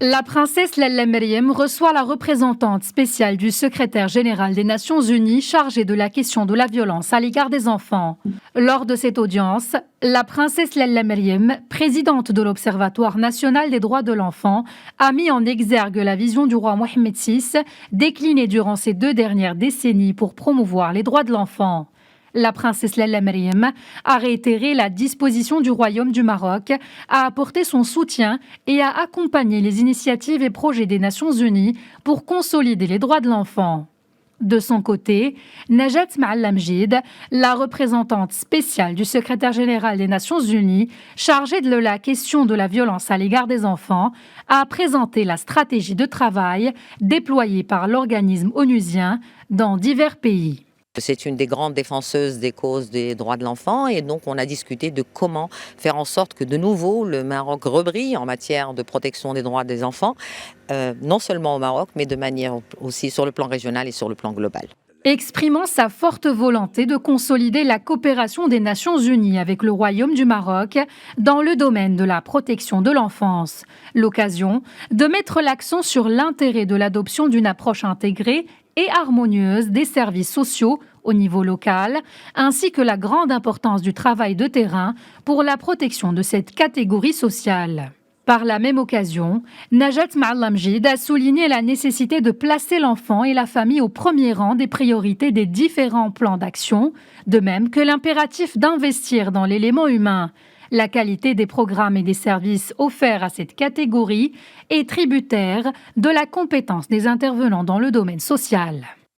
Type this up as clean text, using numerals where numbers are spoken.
La princesse Lalla Meriem reçoit la représentante spéciale du secrétaire général des Nations Unies chargée de la question de la violence à l'égard des enfants. Lors de cette audience, la princesse Lalla Meriem, présidente de l'Observatoire national des droits de l'enfant, a mis en exergue la vision du roi Mohammed VI, déclinée durant ces 2 dernières décennies pour promouvoir les droits de l'enfant. La princesse Lalla Meriem a réitéré la disposition du Royaume du Maroc à apporter son soutien et à accompagner les initiatives et projets des Nations Unies pour consolider les droits de l'enfant. De son côté, Najat Ma'allamjid, la représentante spéciale du secrétaire général des Nations Unies, chargée de la question de la violence à l'égard des enfants, a présenté la stratégie de travail déployée par l'organisme onusien dans divers pays. C'est une des grandes défenseuses des causes des droits de l'enfant et donc on a discuté de comment faire en sorte que de nouveau le Maroc rebrille en matière de protection des droits des enfants, non seulement au Maroc mais de manière aussi sur le plan régional et sur le plan global. Exprimant sa forte volonté de consolider la coopération des Nations Unies avec le Royaume du Maroc dans le domaine de la protection de l'enfance. L'occasion de mettre l'accent sur l'intérêt de l'adoption d'une approche intégrée et harmonieuse des services sociaux au niveau local, ainsi que la grande importance du travail de terrain pour la protection de cette catégorie sociale. Par la même occasion, Najat Ma'allamjid a souligné la nécessité de placer l'enfant et la famille au premier rang des priorités des différents plans d'action, de même que l'impératif d'investir dans l'élément humain. La qualité des programmes et des services offerts à cette catégorie est tributaire de la compétence des intervenants dans le domaine social.